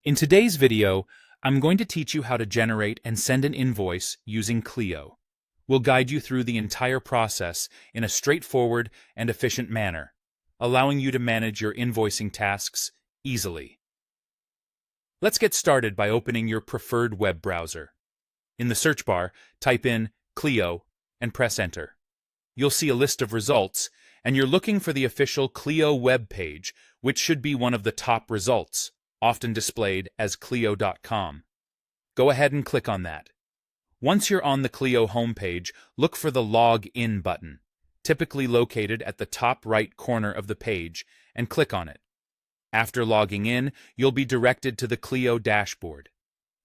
In today's video, I'm going to teach you how to generate and send an invoice using Clio. We'll guide you through the entire process in a straightforward and efficient manner, allowing you to manage your invoicing tasks easily. Let's get started by opening your preferred web browser. In the search bar, type in Clio and press Enter. You'll see a list of results, and you're looking for the official Clio web page, which should be one of the top results, often displayed as Clio.com. Go ahead and click on that. Once you're on the Clio homepage, look for the Log In button, typically located at the top right corner of the page, and click on it. After logging in, you'll be directed to the Clio dashboard.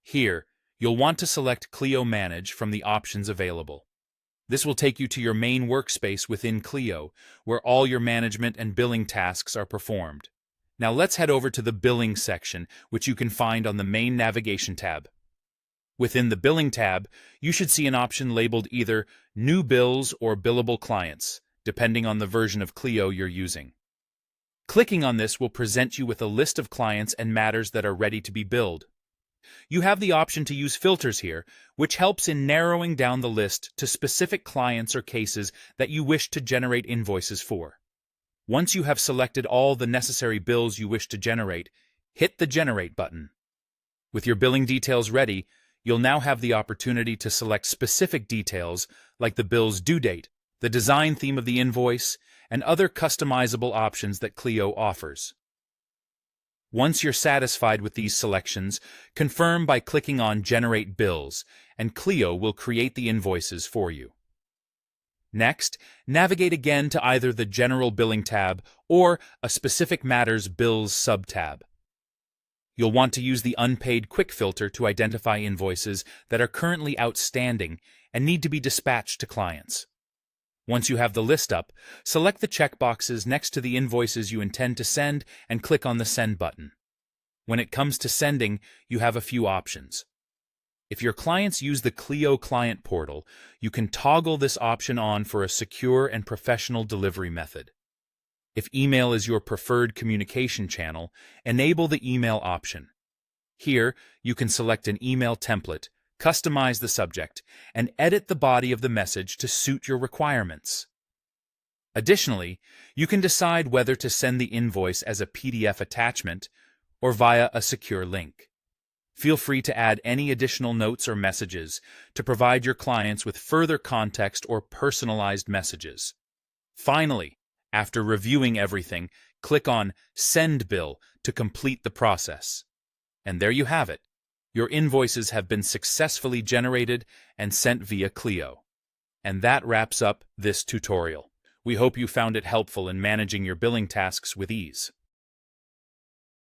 Here, you'll want to select Clio Manage from the options available. This will take you to your main workspace within Clio, where all your management and billing tasks are performed. Now let's head over to the Billing section, which you can find on the main navigation tab. Within the Billing tab, you should see an option labeled either New Bills or Billable Clients, depending on the version of Clio you're using. Clicking on this will present you with a list of clients and matters that are ready to be billed. You have the option to use filters here, which helps in narrowing down the list to specific clients or cases that you wish to generate invoices for. Once you have selected all the necessary bills you wish to generate, hit the Generate button. With your billing details ready, you'll now have the opportunity to select specific details like the bill's due date, the design theme of the invoice, and other customizable options that Clio offers. Once you're satisfied with these selections, confirm by clicking on Generate Bills, and Clio will create the invoices for you. Next, navigate again to either the General Billing tab or a Specific Matters Bills sub-tab. You'll want to use the Unpaid Quick filter to identify invoices that are currently outstanding and need to be dispatched to clients. Once you have the list up, select the checkboxes next to the invoices you intend to send and click on the Send button. When it comes to sending, you have a few options. If your clients use the Clio Client Portal, you can toggle this option on for a secure and professional delivery method. If email is your preferred communication channel, enable the email option. Here, you can select an email template, customize the subject, and edit the body of the message to suit your requirements. Additionally, you can decide whether to send the invoice as a PDF attachment or via a secure link. Feel free to add any additional notes or messages to provide your clients with further context or personalized messages. Finally, after reviewing everything, click on Send Bill to complete the process. And there you have it. Your invoices have been successfully generated and sent via Clio. And that wraps up this tutorial. We hope you found it helpful in managing your billing tasks with ease.